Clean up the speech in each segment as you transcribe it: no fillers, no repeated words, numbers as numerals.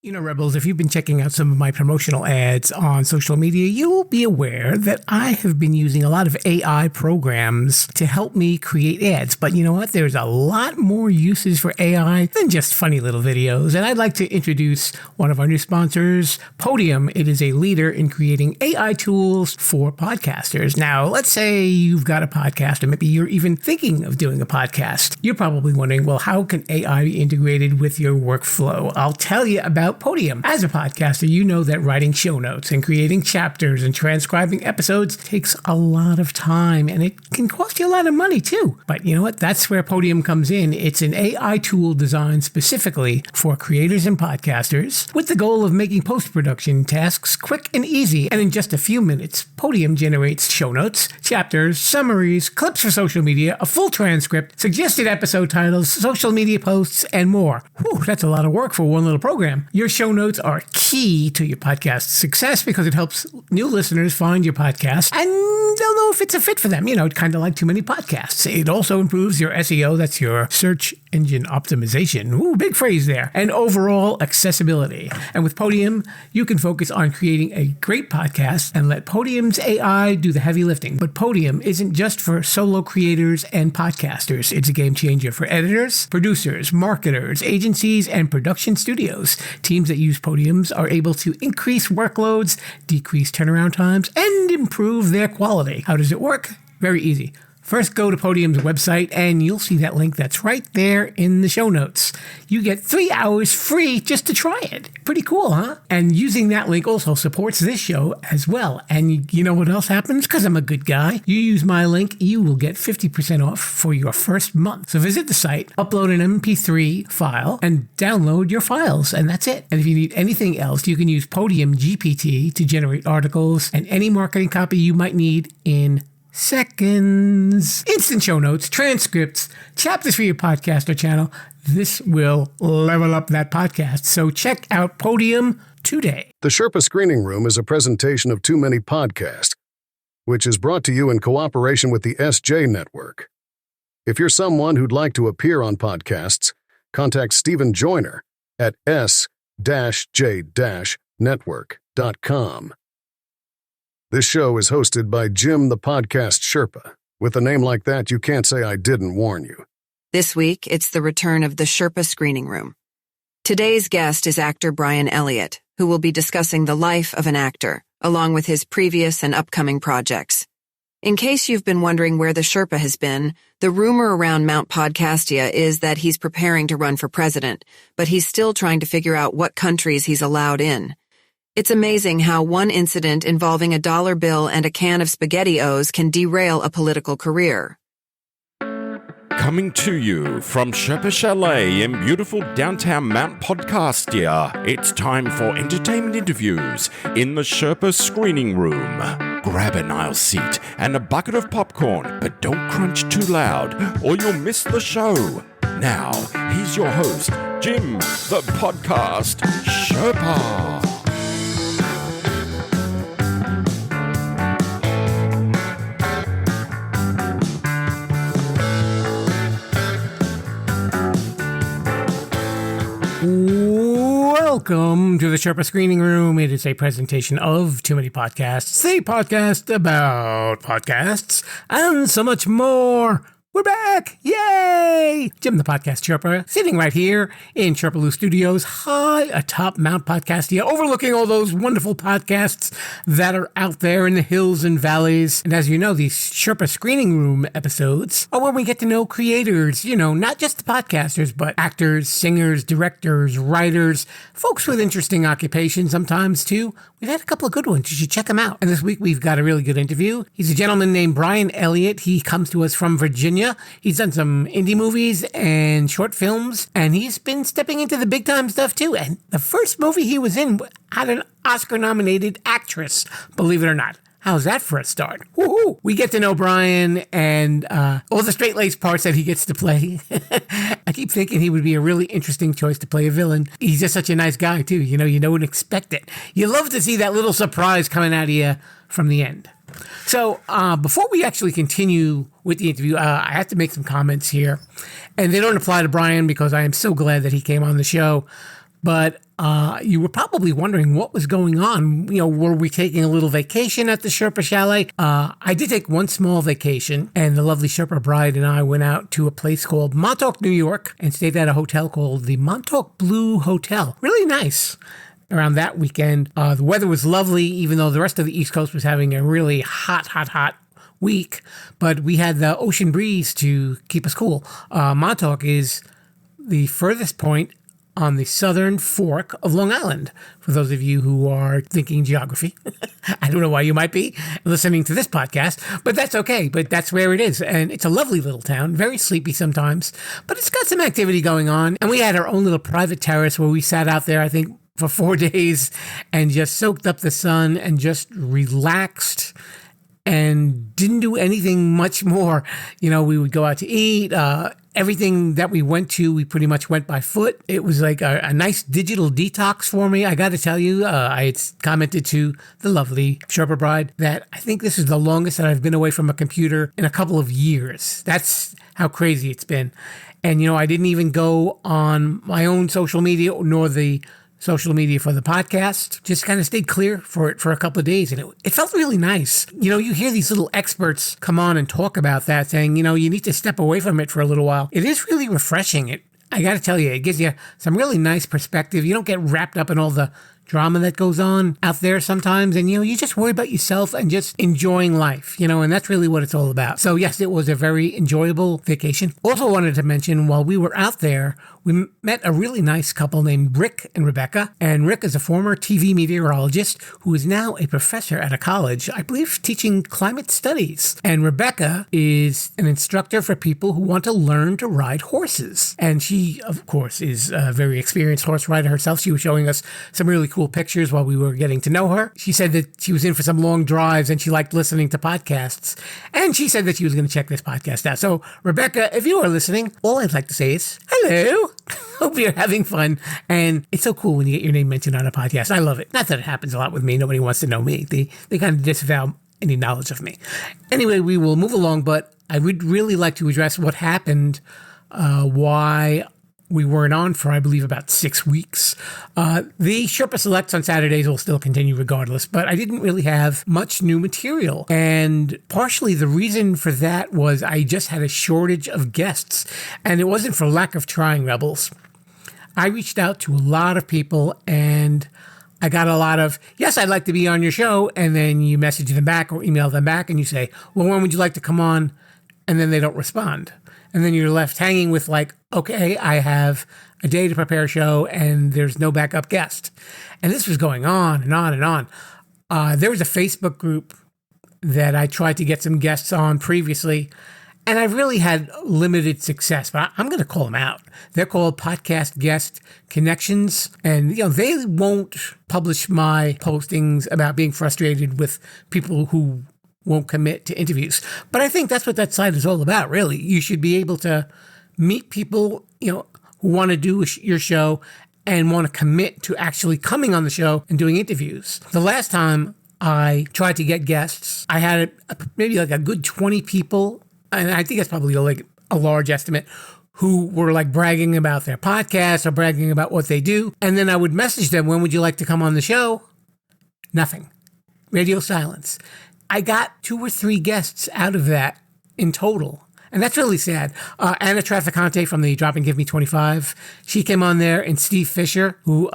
You know, Rebels, if you've been checking out some of my promotional ads on social media, you'll be aware that I have been using a lot of AI programs to help me create ads. But you know what? There's a lot more uses for AI than just funny little videos. And I'd like to introduce one of our new sponsors, Podium. It is a leader in creating AI tools for podcasters. Now, let's say you've got a podcast, or maybe you're even thinking of doing a podcast. You're probably wondering, well, how can AI be integrated with your workflow? I'll tell you about Podium. As a podcaster, you know that writing show notes and creating chapters and transcribing episodes takes a lot of time, and it can cost you a lot of money too. But you know what? That's where Podium comes in. It's an AI tool designed specifically for creators and podcasters with the goal of making post-production tasks quick and easy. And in just a few minutes, Podium generates show notes, chapters, summaries, clips for social media, a full transcript, suggested episode titles, social media posts, and more. Whew, that's a lot of work for one little program. Your show notes are key to your podcast's success because it helps new listeners find your podcast and they'll know if it's a fit for them. You know, kind of like Too Many Podcasts. It also improves your SEO, that's your search engine optimization. Ooh, big phrase there. And overall accessibility. And with Podium, you can focus on creating a great podcast and let Podium's AI do the heavy lifting. But Podium isn't just for solo creators and podcasters. It's a game changer for editors, producers, marketers, agencies, and production studios. Teams that use Podiums are able to increase workloads, decrease turnaround times, and improve their quality. How does it work? Very easy. First, go to Podium's website, and you'll see that link that's right there in the show notes. You get 3 hours free just to try it. Pretty cool, huh? And using that link also supports this show as well. And you know what else happens? Because I'm a good guy. You use my link, you will get 50% off for your first month. So visit the site, upload an MP3 file, and download your files, and that's it. And if you need anything else, you can use Podium GPT to generate articles and any marketing copy you might need in seconds. Instant show notes, transcripts, chapters for your podcast or channel. This will level up that podcast. So check out Podium today. The Sherpa Screening Room is a presentation of Too Many Podcasts, which is brought to you in cooperation with the SJ Network. If you're someone who'd like to appear on podcasts, contact Stephen Joyner at s-j-network.com. This show is hosted by Jim the Podcast Sherpa. With a name like that, you can't say I didn't warn you. This week, it's the return of the Sherpa Screening Room. Today's guest is actor Brian Elliott, who will be discussing the life of an actor, along with his previous and upcoming projects. In case you've been wondering where the Sherpa has been, the rumor around Mount Podcastia is that he's preparing to run for president, but he's still trying to figure out what countries he's allowed in. It's amazing how one incident involving a dollar bill and a can of SpaghettiOs can derail a political career. Coming to you from Sherpa Chalet in beautiful downtown Mount Podcastia, it's time for entertainment interviews in the Sherpa Screening Room. Grab an aisle seat and a bucket of popcorn, but don't crunch too loud or you'll miss the show. Now, here's your host, Jim, the Podcast Sherpa. Welcome to the Sherpa Screening Room. It is a presentation of Too Many Podcasts, a podcast about podcasts and so much more. We're back! Yay! Jim the Podcast Sherpa, sitting right here in Sherpalution Studios, high atop Mount Podcastia, overlooking all those wonderful podcasts that are out there in the hills and valleys. And as you know, these Sherpa Screening Room episodes are when we get to know creators, you know, not just the podcasters, but actors, singers, directors, writers, folks with interesting occupations sometimes too. We've had a couple of good ones. You should check them out. And this week we've got a really good interview. He's a gentleman named Brian Elliott. He comes to us from Virginia. He's done some indie movies and short films, and he's been stepping into the big time stuff too. And the first movie he was in had an Oscar-nominated actress, believe it or not. How's that for a start? Woohoo! We get to know Brian and all the straight-laced parts that he gets to play. I keep thinking he would be a really interesting choice to play a villain. He's just such a nice guy, too. You know, you don't expect it. You love to see that little surprise coming out of you from the end. So before we actually continue with the interview, I have to make some comments here. And they don't apply to Brian because I am so glad that he came on the show. But you were probably wondering what was going on. Were we taking a little vacation at the Sherpa Chalet? I did take one small vacation, and the lovely Sherpa bride and I went out to a place called Montauk, New York, and stayed at a hotel called the Montauk Blue Hotel. Really nice. Around that weekend, the weather was lovely, even though the rest of the East Coast was having a really hot week. But we had the ocean breeze to keep us cool. Montauk is the furthest point on the southern fork of Long Island, for those of you who are thinking geography. I don't know why you might be listening to this podcast, but that's okay. But that's where it is. And it's a lovely little town, very sleepy sometimes, but it's got some activity going on. And we had our own little private terrace where we sat out there, I think, for 4 days and just soaked up the sun and just relaxed and didn't do anything much more. We would go out to eat. Everything that we went to, we pretty much went by foot. It was like a nice digital detox for me. I got to tell you, I had commented to the lovely Sherpa bride that I think this is the longest that I've been away from a computer in a couple of years. That's how crazy it's been. And, I didn't even go on my own social media nor the social media for the podcast. Just kind of stayed clear for a couple of days. And it felt really nice. You hear these little experts come on and talk about that, saying, you need to step away from it for a little while. It is really refreshing. I got to tell you, it gives you some really nice perspective. You don't get wrapped up in all the drama that goes on out there sometimes. And, you just worry about yourself and just enjoying life, and that's really what it's all about. So yes, it was a very enjoyable vacation. Also wanted to mention, while we were out there, we met a really nice couple named Rick and Rebecca. And Rick is a former TV meteorologist who is now a professor at a college, I believe, teaching climate studies. And Rebecca is an instructor for people who want to learn to ride horses. And she, of course, is a very experienced horse rider herself. She was showing us some really cool pictures while we were getting to know her. She said that she was in for some long drives and she liked listening to podcasts. And she said that she was going to check this podcast out. So, Rebecca, if you are listening, all I'd like to say is, hello. Hope you're having fun. And it's so cool when you get your name mentioned on a podcast. I love it. Not that it happens a lot with me. Nobody wants to know me. They kind of disavow any knowledge of me. Anyway, we will move along, but I would really like to address what happened, why we weren't on for, I believe, about 6 weeks. The Sherpa Selects on Saturdays will still continue regardless, but I didn't really have much new material. And partially the reason for that was I just had a shortage of guests, and it wasn't for lack of trying, Rebels. I reached out to a lot of people, and I got a lot of, yes, I'd like to be on your show, and then you message them back or email them back, and you say, well, when would you like to come on? And then they don't respond. And then you're left hanging with like, okay, I have a day to prepare a show and there's no backup guest. And this was going on and on and on. There was a Facebook group that I tried to get some guests on previously, and I really had limited success, but I'm going to call them out. They're called Podcast Guest Connections, and they won't publish my postings about being frustrated with people who won't commit to interviews. But I think that's what that site is all about, really. You should be able to meet people, who want to do your show and want to commit to actually coming on the show and doing interviews. The last time I tried to get guests, I had maybe like a good 20 people, and I think that's probably like a large estimate, who were like bragging about their podcast or bragging about what they do. And then I would message them, when would you like to come on the show? Nothing. Radio silence. I got 2 or 3 guests out of that in total. And that's really sad. Anna Traficante from the Drop and Give Me 25. She came on there, and Steve Fisher, who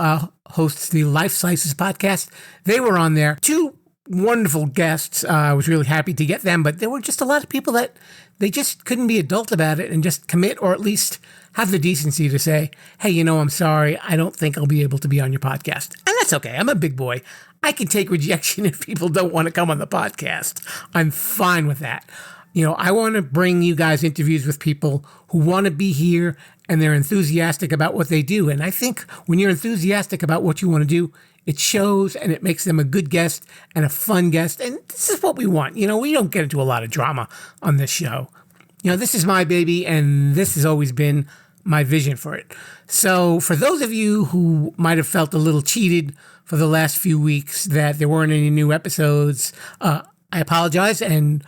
hosts the Life Slices podcast. They were on there. 2 wonderful guests. I was really happy to get them, but there were just a lot of people that they just couldn't be adult about it and just commit, or at least have the decency to say, hey, I'm sorry, I don't think I'll be able to be on your podcast. And that's okay. I'm a big boy. I can take rejection if people don't want to come on the podcast. I'm fine with that. I want to bring you guys interviews with people who want to be here and they're enthusiastic about what they do. And I think when you're enthusiastic about what you want to do, it shows and it makes them a good guest and a fun guest. And this is what we want. We don't get into a lot of drama on this show. This is my baby, and this has always been my vision for it. So for those of you who might have felt a little cheated for the last few weeks that there weren't any new episodes, I apologize. And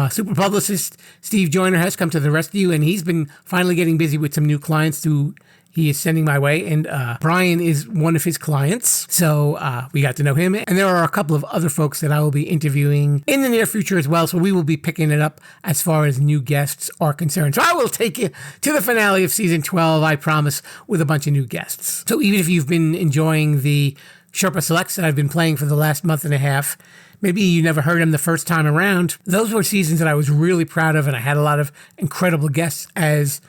super publicist Steve Joyner has come to the rescue, and he's been finally getting busy with some new clients who he is sending my way. And Brian is one of his clients. So we got to know him. And there are a couple of other folks that I will be interviewing in the near future as well. So we will be picking it up as far as new guests are concerned. So I will take you to the finale of season 12, I promise, with a bunch of new guests. So even if you've been enjoying the Sherpa Selects that I've been playing for the last month and a half, maybe you never heard them the first time around, those were seasons that I was really proud of, and I had a lot of incredible guests, as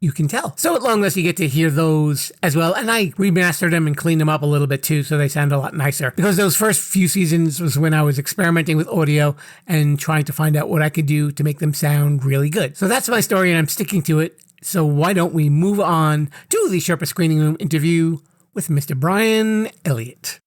you can tell. So at long last, you get to hear those as well. And I remastered them and cleaned them up a little bit too, so they sound a lot nicer. Because those first few seasons was when I was experimenting with audio and trying to find out what I could do to make them sound really good. So that's my story, and I'm sticking to it. So why don't we move on to the Sherpa Screening Room interview with Mr. Brian Elliott.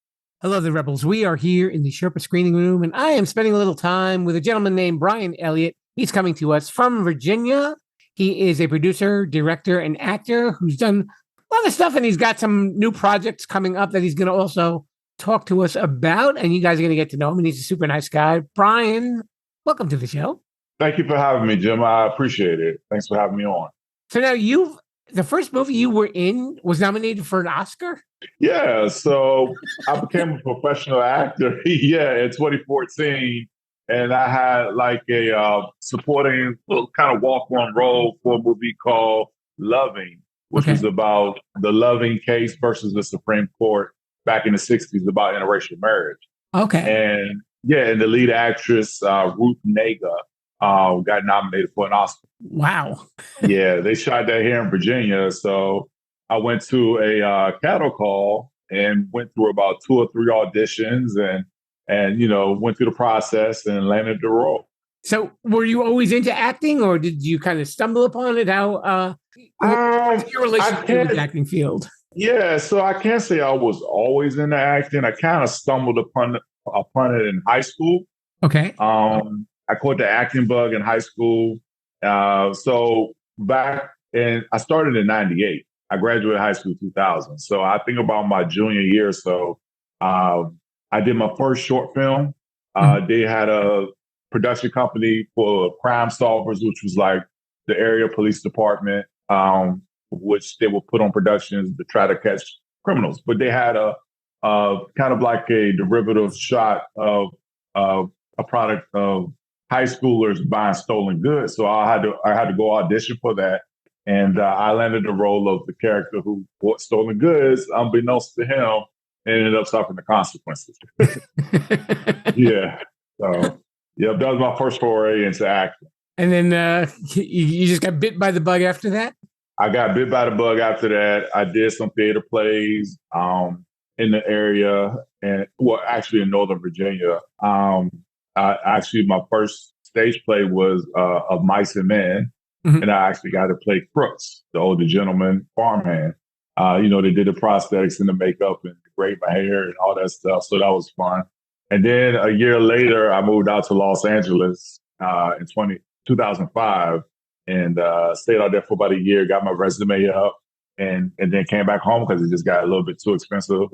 Hello there, Rebels. We are here in the Sherpa Screening Room, and I am spending a little time with a gentleman named Brian Elliott. He's coming to us from Virginia. He is a producer, director, and actor who's done a lot of stuff, and he's got some new projects coming up that he's going to also talk to us about, and you guys are going to get to know him, and he's a super nice guy. Brian, welcome to the show. Thank you for having me, Jim. I appreciate it. Thanks for having me on. So now the first movie you were in was nominated for an Oscar? Yeah, so I became a professional actor, in 2014. And I had like a supporting kind of walk-on role for a movie called Loving, which was about the Loving case versus the Supreme Court back in the 60s about interracial marriage. Okay. And the lead actress, Ruth Negga, got nominated for an Oscar. Wow. Yeah, they shot that here in Virginia. So I went to a cattle call and went through about 2 or 3 auditions and went through the process and landed the role. So were you always into acting, or did you kind of stumble upon it? How what's your relationship with the acting field? Yeah, so I can't say I was always into acting. I kind of stumbled upon it in high school. Okay. I caught the acting bug in high school. So back I started in 98. I graduated high school in 2000. So I think about my junior year or so, I did my first short film. They had a production company for Crime Solvers, which was like the area police department, which they would put on productions to try to catch criminals. But they had a kind of like a derivative shot of a product of high schoolers buying stolen goods. So I had to go audition for that. And I landed the role of the character who bought stolen goods, unbeknownst to him, and ended up suffering the consequences. Yeah. So, that was my first foray into acting. And then you just got bit by the bug after that? I got bit by the bug after that. I did some theater plays in the area, and actually in Northern Virginia. My first stage play was of Mice and Men, and I actually got to play Crooks, the older gentleman farmhand. They did the prosthetics and the makeup and braid my hair and all that stuff. So that was fun. And then a year later, I moved out to Los Angeles in 2005 and stayed out there for about a year, got my resume up and then came back home because it just got a little bit too expensive.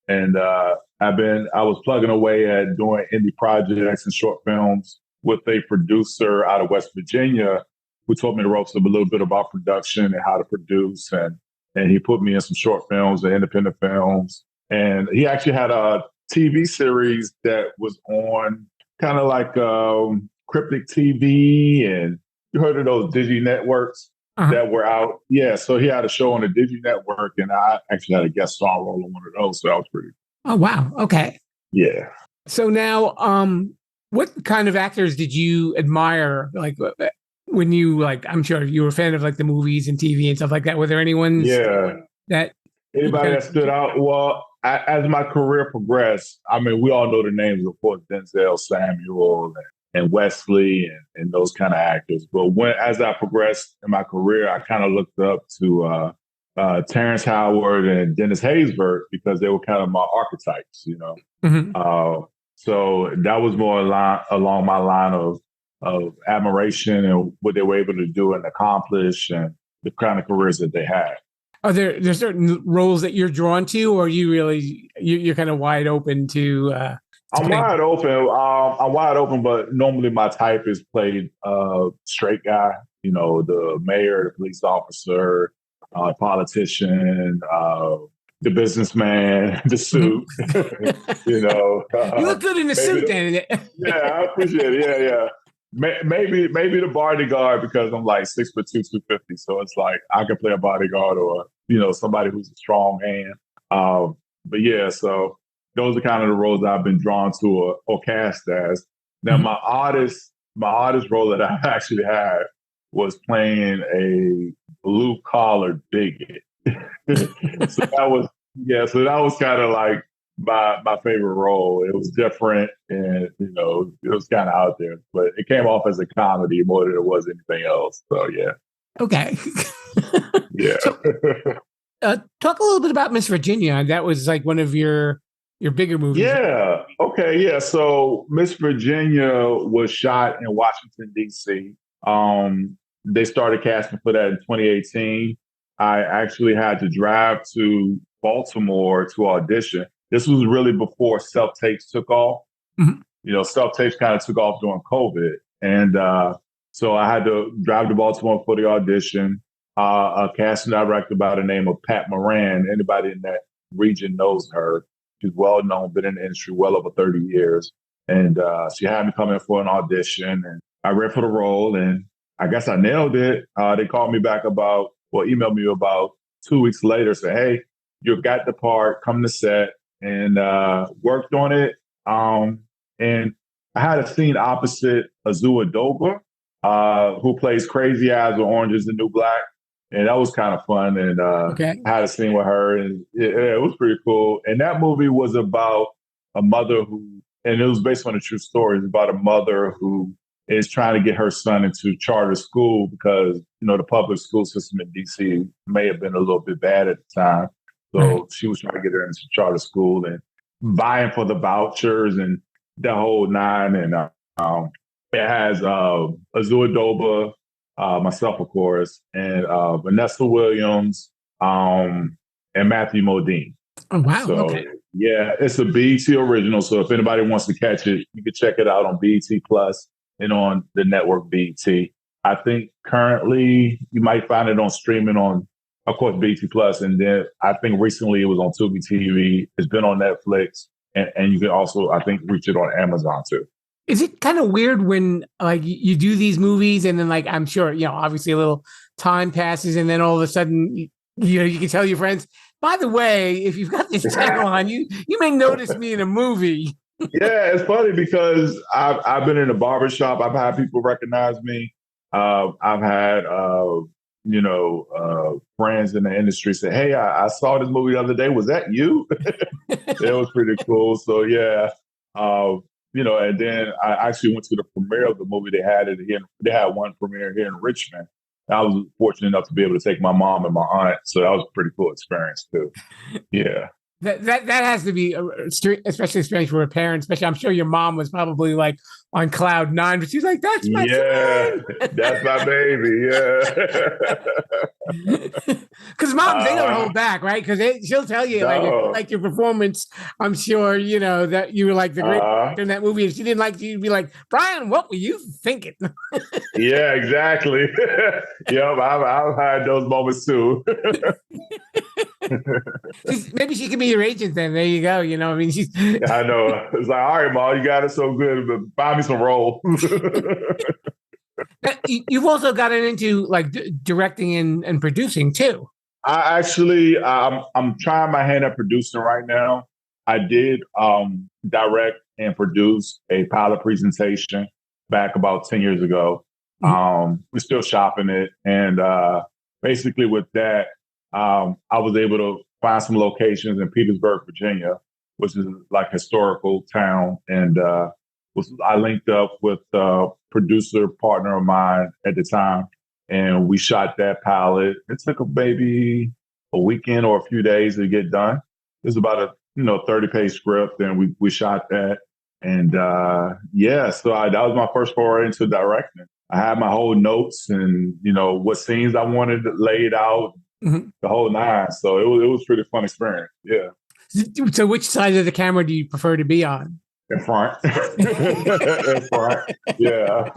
And I was plugging away at doing indie projects and short films with a producer out of West Virginia who taught me the ropes of a little bit about production and how to produce. And he put me in some short films and independent films. And he actually had a TV series that was on kind of like Cryptic TV. And you heard of those Digi networks that were out? Yeah, so he had a show on the Digi network, and I actually had a guest star role on one of those. So that was pretty cool. Oh, wow. Okay. Yeah. So now, what kind of actors did you admire? Like, when you, I'm sure you were a fan of like the movies and TV and stuff like that. Were there anyone that anybody that stood out? Well, as my career progressed, I mean, we all know the names, of course, Denzel, Samuel, and Wesley, and those kind of actors. But as I progressed in my career, I kind of looked up to Terrence Howard and Dennis Haysbert because they were kind of my archetypes, So that was more along my line of admiration and what they were able to do and accomplish and the kind of careers that they had. Are there certain roles that you're drawn to, or you're kind of wide open to? I'm wide open, but normally my type is played straight guy. The mayor, the police officer, politician, the businessman, the suit. You know, you look good in the suit, then. Yeah, I appreciate it. Yeah. Maybe the bodyguard, because I'm like 6'2", 250. So it's like I can play a bodyguard, or somebody who's a strong hand. But yeah, so those are kind of the roles I've been drawn to or cast as. Now my oddest role that I actually had was playing a blue collar bigot. So that was kind of like my favorite role. It was different, and it was kind of out there, but it came off as a comedy more than it was anything else. So yeah. Okay. Yeah. So, talk a little bit about Miss Virginia. That was like one of your bigger movies. Yeah. Okay. Yeah. So Miss Virginia was shot in Washington, D.C. They started casting for that in 2018. I actually had to drive to Baltimore to audition. This was really before self-tapes took off. Mm-hmm. Self-tapes kind of took off during COVID. And so I had to drive to Baltimore for the audition. A casting director by the name of Pat Moran, anybody in that region knows her. She's well known, been in the industry well over 30 years. And she had me come in for an audition, and I read for the role, and I guess I nailed it. They called me back emailed me about 2 weeks later, said, "Hey, you got the part, come to set," and worked on it. And I had a scene opposite Azua Doba, who plays Crazy Eyes with Orange is the New Black. And that was kind of fun. And I had a scene with her, and it was pretty cool. And that movie was about a mother and it was based on a true story. It's about a mother who is trying to get her son into charter school because, the public school system in D.C. may have been a little bit bad at the time. So she was trying to get her into charter school and vying for the vouchers and the whole nine. And it has Azua Doba, myself, of course, and Vanessa Williams, and Matthew Modine. Oh, wow. So, okay. Yeah, it's a BET original. So if anybody wants to catch it, you can check it out on BET Plus and on the network BET. I think currently you might find it on streaming on, of course, BET Plus. And then I think recently it was on Tubi TV. It's been on Netflix. And you can also, I think, reach it on Amazon too. Is it kind of weird when like you do these movies and then like, I'm sure, obviously a little time passes and then all of a sudden, you can tell your friends, by the way, if you've got this channel on, you may notice me in a movie. Yeah, it's funny because I've been in a barbershop. I've had people recognize me. I've had, friends in the industry say, "Hey, I saw this movie the other day. Was that you?" It was pretty cool. So yeah. And then I actually went to the premiere of the movie. They had one premiere here in Richmond. I was fortunate enough to be able to take my mom and my aunt. So that was a pretty cool experience too. Yeah. That has to be especially strange for a parent. Especially, I'm sure your mom was probably like on cloud nine, but she's like, "That's my son. That's my baby." Yeah, because moms they don't hold back, right? Because she'll tell you like your performance. I'm sure that you were like the great actor in that movie. If she didn't like you, you'd be like, "Brian, what were you thinking?" Yeah, exactly. Yep, I've had those moments too. Maybe she could be your agent then. There you go. I mean, I know. It's like, all right, Mom, you got it so good, but buy me some roll. You've also gotten into like directing and producing too. I actually, I'm trying my hand at producing right now. I did direct and produce a pilot presentation back about 10 years ago. We're still shopping it. And basically with that, I was able to find some locations in Petersburg, Virginia, which is like historical town. And I linked up with a producer partner of mine at the time, and we shot that pilot. It took maybe a weekend or a few days to get done. It was about a 30-page script, and we shot that. And so that was my first foray into directing. I had my whole notes and what scenes I wanted laid out. Mm-hmm. The whole nine. So it was a pretty fun experience. Yeah. So which side of the camera do you prefer to be on? In front. In front. Yeah.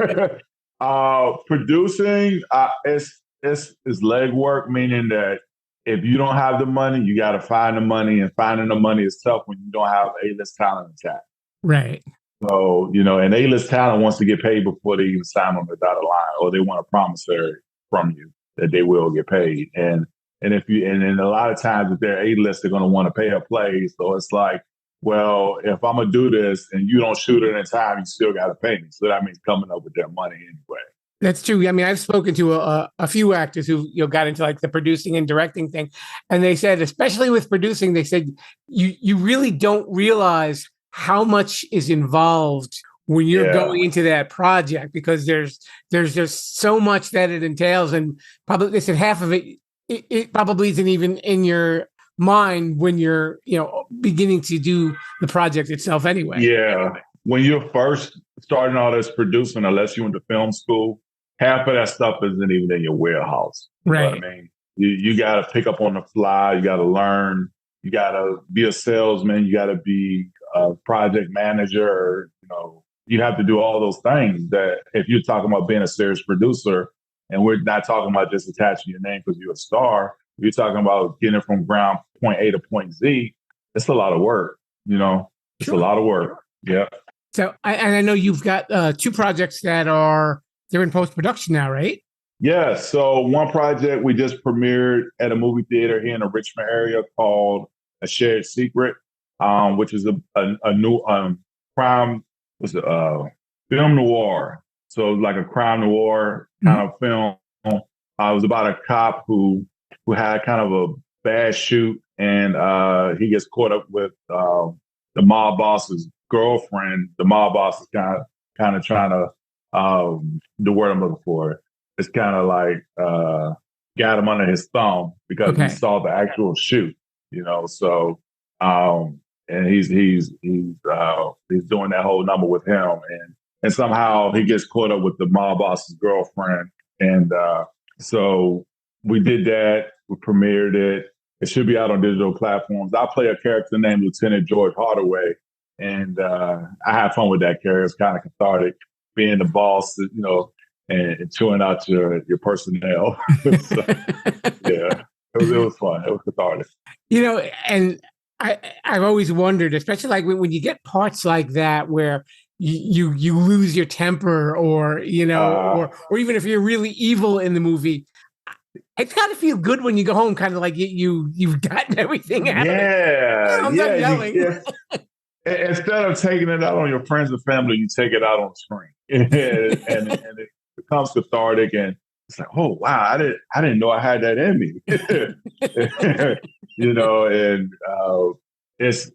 Producing, it's leg work, meaning that if you don't have the money, you got to find the money, and finding the money is tough when you don't have A-list talent attached. Right. So, and A-list talent wants to get paid before they even sign on the dotted line, or they want a promissory from you that they will get paid. And then a lot of times if they're A-list, they're going to want to pay a play. So it's like, well, if I'm going to do this and you don't shoot it in time, you still got to pay me. So that means coming up with their money anyway. That's true. I mean, I've spoken to a few actors who got into like the producing and directing thing, and they said, especially with producing, they said you really don't realize how much is involved when you're going into that project, because there's just so much that it entails, and probably they said half of it probably isn't even in your mind when you're beginning to do the project itself anyway. Yeah, when you're first starting out as producing, unless you went to film school, half of that stuff isn't even in your warehouse. You know what I mean? You got to pick up on the fly. You got to learn. You got to be a salesman. You got to be a project manager. You have to do all those things that if you're talking about being a serious producer, and we're not talking about just attaching your name because you're a star. You're talking about getting from ground point A to point Z. It's a lot of work. It's a lot of work. Yeah. So I know you've got 2 projects that they're in post-production now, right? Yeah. So one project we just premiered at a movie theater here in the Richmond area called A Shared Secret, which is a new crime, film noir. So like a crime noir kind of film. It was about a cop who had kind of a bad shoot, and he gets caught up with the mob boss's girlfriend. The mob boss is kind of trying to, the word I'm looking for, it's kind of like got him under his thumb because he saw the actual shoot, So, and he's doing that whole number with him, and somehow he gets caught up with the mob boss's girlfriend, and so we did that. We premiered it. It should be out on digital platforms. I play a character named Lieutenant George Hardaway, and I have fun with that character. It's kind of cathartic being the boss, and chewing out your personnel. So, yeah, it was fun. It was cathartic. And I've always wondered, especially like when you get parts like that where you lose your temper, or or even if you're really evil in the movie, it's got to feel good when you go home, kind of like you've gotten everything out. Yeah, I'm not yelling. Instead of taking it out on your friends and family, you take it out on the screen, and it becomes cathartic. And it's like, oh wow, I didn't know I had that in me, And it's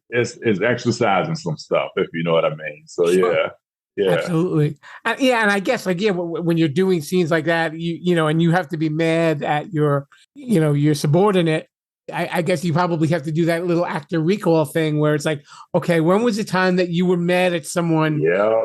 exercising some stuff, if you know what I mean. So Sure. yeah, absolutely, and I guess when you're doing scenes like that, and you have to be mad at your subordinate. I guess you probably have to do that little actor recall thing where it's like, okay, when was the time that you were mad at someone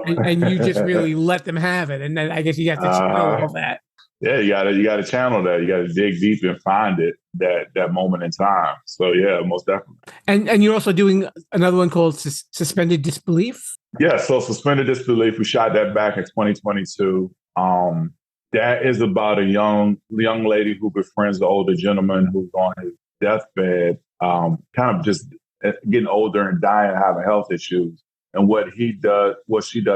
and you just really let them have it? And then I guess you have to channel all that. Yeah, you gotta channel that. You gotta dig deep and find it, that moment in time. So yeah, most definitely. And you're also doing another one called Suspended Disbelief? Yeah, so Suspended Disbelief, we shot that back in 2022. That is about a young lady who befriends the older gentleman who's on his deathbed, kind of just getting older and dying, having health issues. And what she does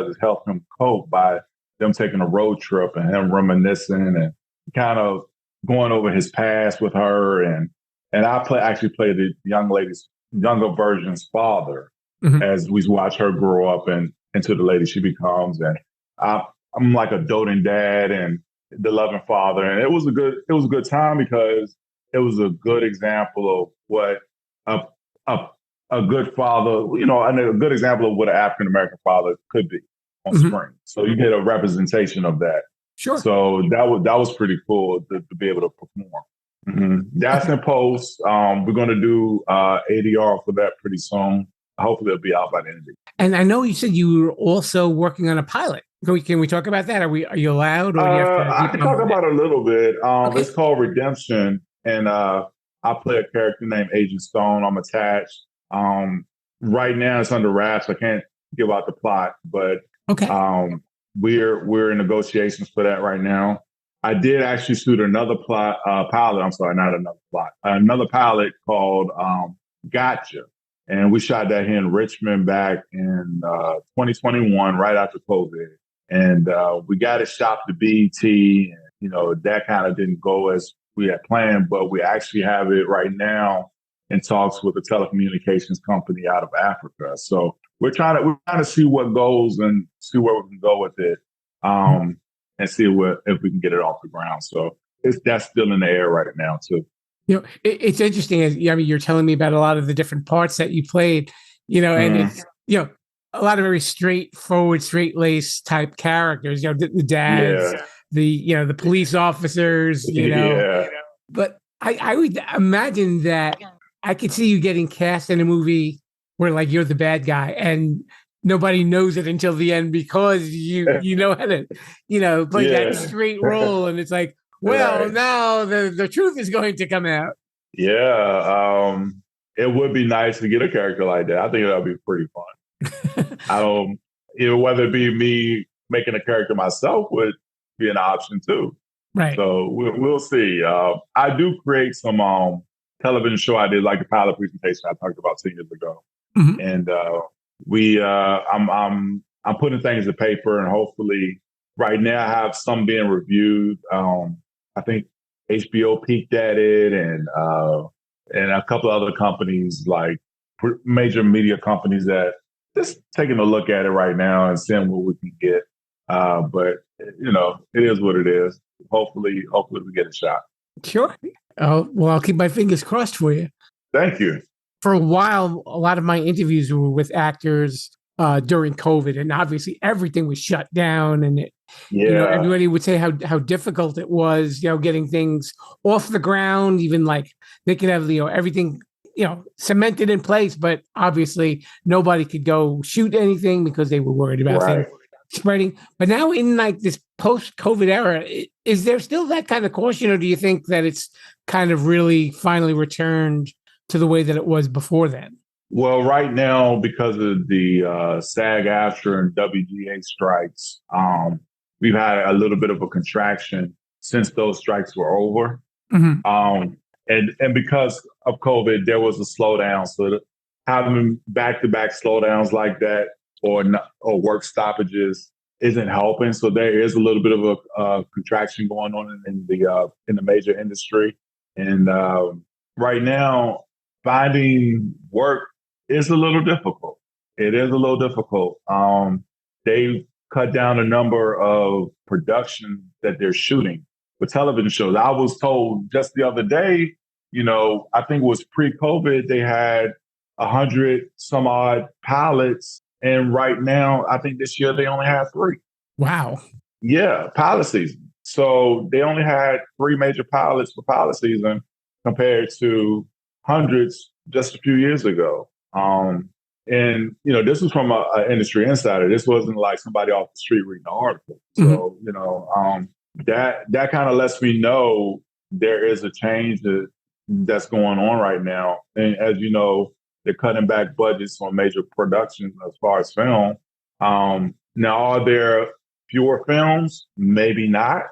is help him cope by them taking a road trip and him reminiscing and kind of going over his past with her. And I actually play the young lady's younger version's father as we watch her grow up and into the lady she becomes. And I'm like a doting dad and the loving father. And it was a good time because it was a good example of what a good father, and a good example of what an African-American father could be on screen. So you get a representation of that. Sure. So that was pretty cool to be able to perform. That's in post. We're going to do ADR for that pretty soon. Hopefully it'll be out by the end of the year. And I know you said you were also working on a pilot. Can we talk about that? Are you allowed? Or do you have to I can talk about it a little bit. It's called Redemption. And I play a character named Agent Stone. I'm attached. Right now it's under wraps. I can't give out the plot, but we're in negotiations for that right now. I did actually shoot another pilot. I'm sorry, not another plot. Another pilot called Gotcha. And we shot that here in Richmond back in 2021, right after COVID. And we got it shot to BET. And, that kind of didn't go as we had planned, but we actually have it right now in talks with a telecommunications company out of Africa. So we're trying to see what goes and see where we can go with it. And see if we can get it off the ground. So that's still in the air right now too. It's interesting. You're telling me about a lot of the different parts that you played, and it's, a lot of very straightforward, straight-laced type characters, the dads, the police officers, But I would imagine that I could see you getting cast in a movie where like you're the bad guy and nobody knows it until the end because you know how to play that straight role, and it's like, well, now the truth is going to come out. It would be nice to get a character like that. I think that would be pretty fun. Whether it be me making a character myself would be an option too. Right. So we'll see. I do create some television show I did, like a pilot presentation I talked about 10 years ago, and I'm putting things to paper, and hopefully right now I have some being reviewed. I think HBO peeked at it, and a couple of other companies, like major media companies, that just taking a look at it right now and seeing what we can get. But it is what it is. Hopefully we get a shot. Sure. Well, I'll keep my fingers crossed for you. Thank you. For a while, a lot of my interviews were with actors during COVID, and obviously everything was shut down, and everybody would say how difficult it was, getting things off the ground. Even like they could have everything cemented in place, but obviously nobody could go shoot anything because they were worried about things spreading. But now in like this post-COVID era, is there still that kind of caution, or do you think that it's kind of really finally returned to the way that it was before then? Well, right now, because of the SAG-AFTRA and WGA strikes, we've had a little bit of a contraction since those strikes were over. And because of COVID, there was a slowdown. So having back-to-back slowdowns like that or work stoppages isn't helping. So there is a little bit of a contraction going on in the major industry. And right now, finding work is a little difficult. It is a little difficult. They've cut down the number of productions that they're shooting for television shows. I was told just the other day, I think it was pre-COVID, they had 100 some odd pilots. And right now, I think this year they only have 3. Wow. Yeah, pilot season. So they only had 3 major pilots for pilot season compared to hundreds just a few years ago. And this was from an industry insider. This wasn't like somebody off the street reading an article. So, that kind of lets me know there is a change that's going on right now. And as you know, they're cutting back budgets on major productions as far as film. Now, are there fewer films? Maybe not.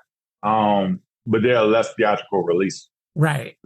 But there are less theatrical releases. Right.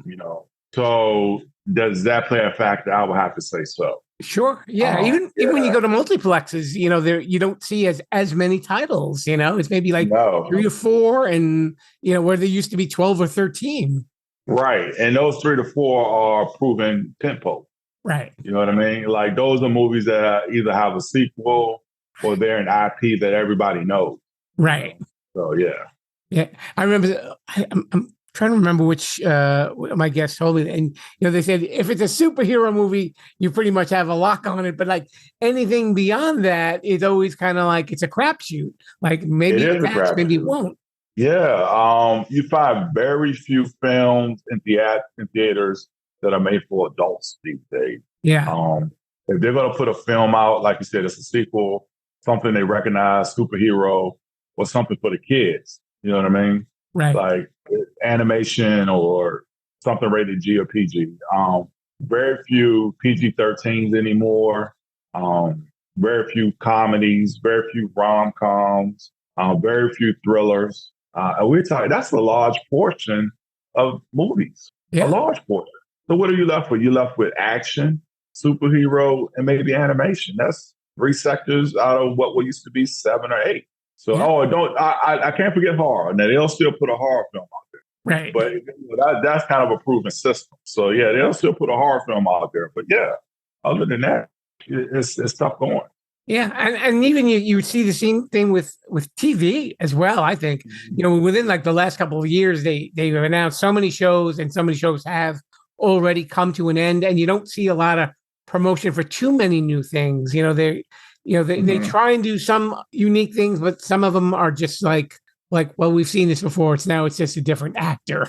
So does that play a factor? I would have to say so. Sure. Yeah. Even when you go to multiplexes, there you don't see as many titles. It's maybe like 3 or 4, and where there used to be 12 or 13. Right, and those 3 to 4 are proven tentpole. Right. You know what I mean? Like those are movies that either have a sequel or they're an IP that everybody knows. Right. So yeah. Yeah, I remember. I'm trying to remember which my guest told me, and they said if it's a superhero movie, you pretty much have a lock on it. But like anything beyond that, is always kind of like it's a crapshoot. Like maybe it match, maybe it won't. Yeah, you find very few films in theaters that are made for adults these days. Yeah. If they're gonna put a film out, like you said, it's a sequel, something they recognize, superhero, or something for the kids. You know what I mean? Right. Like animation or something rated G or PG. Very few PG-13s anymore. Very few comedies, very few rom-coms, very few thrillers. And we're talking, that's a large portion of movies, Yeah. a large portion. So what are you left with? You're left with action, superhero, and maybe animation. That's 3 sectors out of what used to be 7 or 8. So, I can't forget horror. Now, they'll still put a horror film out there. Right. But that's kind of a proven system. So, yeah, they'll still put a horror film out there. But, yeah, other than that, it's tough going. Yeah, and even you see the same thing with TV as well. I think within like the last couple of years, they've announced so many shows, and so many shows have already come to an end, and you don't see a lot of promotion for too many new things. They try and do some unique things, but some of them are just like, well, we've seen this before. It's just a different actor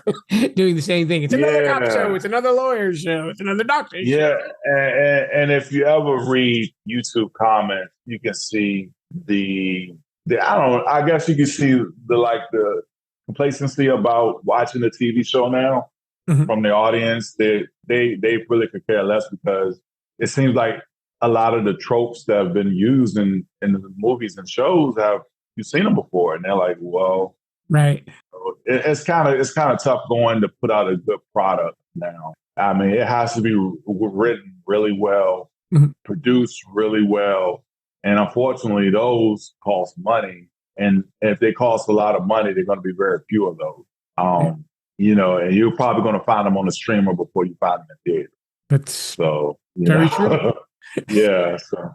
doing the same thing. It's another cop show. It's another lawyer show. It's another doctor show. Yeah, and if you ever read YouTube comments, you can see I guess you can see the complacency about watching the TV show now from the audience. They really could care less, because it seems like a lot of the tropes that have been used in the movies and shows you've seen them before, and they're like, well, right. It's kind of tough going to put out a good product now. I mean, it has to be written really well, produced really well, and unfortunately, those cost money. And if they cost a lot of money, they're going to be very few of those. And you're probably going to find them on the streamer before you find them in theater. That's very true. Yeah. So.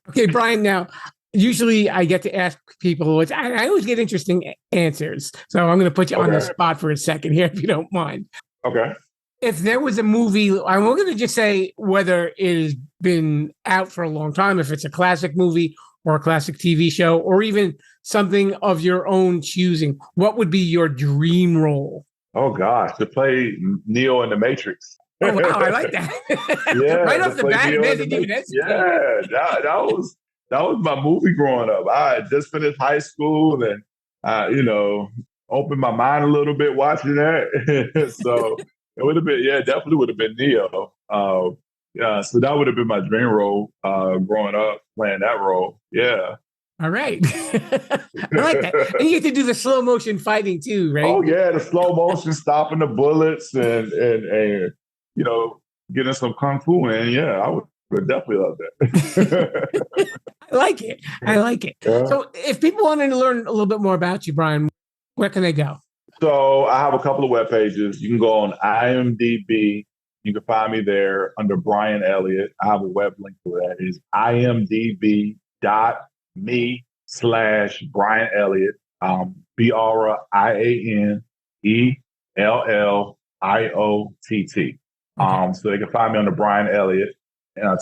Okay, Brian. Now, usually I get to ask people, which I always get interesting answers. So I'm going to put you on the spot for a second here, if you don't mind. Okay. If there was a movie, I'm going to just say whether it has been out for a long time, if it's a classic movie or a classic TV show, or even something of your own choosing, what would be your dream role? Oh, gosh, to play Neo in The Matrix. Oh, wow, I like that. Yeah, right off the bat, that was my movie growing up. I had just finished high school and, opened my mind a little bit watching that. So it would have been, definitely would have been Neo. So that would have been my dream role growing up, playing that role. Yeah. All right. I like that. And you get to do the slow motion fighting too, right? Oh, yeah, the slow motion, stopping the bullets and getting some kung fu in. Yeah, I would definitely love that. I like it. Yeah. So if people wanted to learn a little bit more about you, Brian, where can they go? So I have a couple of web pages. You can go on IMDb. You can find me there under Brian Elliott. I have a web link for that. It's imdb.me/Brian Elliott. BrianElliott. So they can find me under Brian Elliott.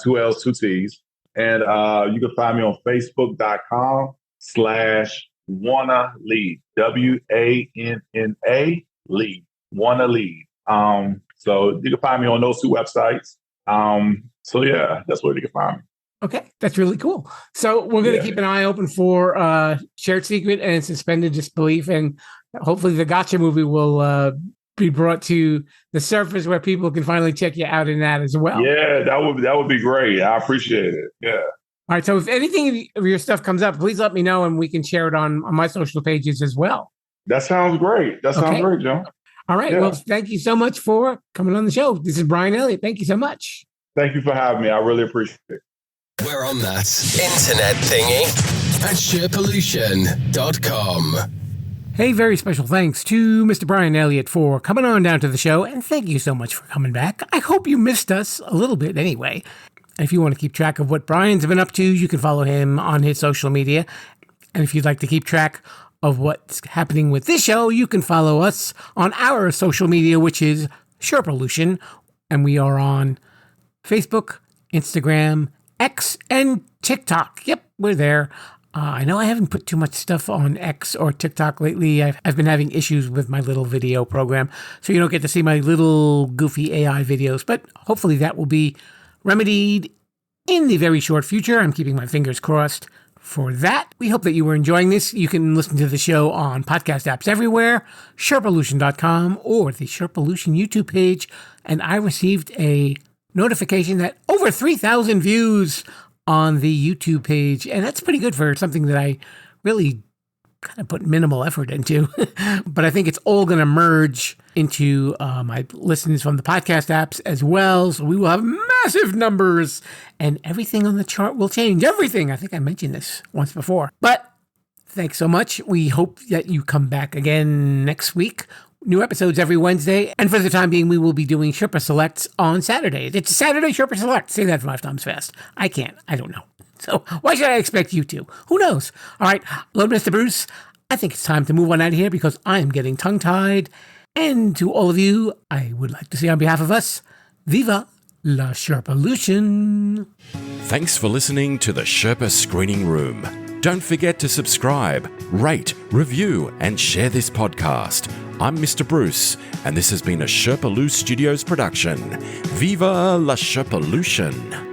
2 L's, 2 T's. And you can find me on Facebook.com/Wanna Lead. WANNA Lead. Wanna Lead. So you can find me on those 2 websites. So yeah, that's where you can find me. Okay, that's really cool. So we're going to keep an eye open for Shared Secret and Suspended Disbelief, and hopefully the Gotcha movie will be brought to the surface where people can finally check you out in that as well. Yeah, that would be great. I appreciate it. Yeah. All right. So if anything of your stuff comes up, please let me know and we can share it on my social pages as well. That sounds great. Sounds great, Joe. All right. Yeah. Well, thank you so much for coming on the show. This is Brian Elliott. Thank you so much. Thank you for having me. I really appreciate it. We're on that internet thingy at Sherpalution.com. Hey, very special thanks to Mr. Brian Elliott for coming on down to the show, and thank you so much for coming back. I hope you missed us a little bit anyway. And if you want to keep track of what Brian's been up to, you can follow him on his social media. And if you'd like to keep track of what's happening with this show, you can follow us on our social media, which is Sherpalution, and we are on Facebook, Instagram, X, and TikTok. Yep, we're there. I know I haven't put too much stuff on X or TikTok lately. I've been having issues with my little video program, so you don't get to see my little goofy AI videos, but hopefully that will be remedied in the very short future. I'm keeping my fingers crossed for that. We hope that you were enjoying this. You can listen to the show on podcast apps everywhere, Sherpalution.com, or the Sherpalution YouTube page, and I received a notification that over 3,000 views on the YouTube page, and that's pretty good for something that I really kind of put minimal effort into. But I think it's all going to merge into my listens from the podcast apps as well. So we will have massive numbers and everything on the chart will change. Everything. I think I mentioned this once before. But thanks so much. We hope that you come back again next week. New episodes every Wednesday. And for the time being, we will be doing Sherpa Selects on Saturday. It's Saturday Sherpa Selects. Say that 5 times fast. I can't. I don't know. So why should I expect you to? Who knows? All right. Hello, Mr. Bruce. I think it's time to move on out of here because I am getting tongue-tied. And to all of you, I would like to say on behalf of us, Viva la Sherpalution. Thanks for listening to the Sherpa Screening Room. Don't forget to subscribe, rate, review, and share this podcast. I'm Mr. Bruce, and this has been a Sherpalu Studios production. Viva la Sherpalution!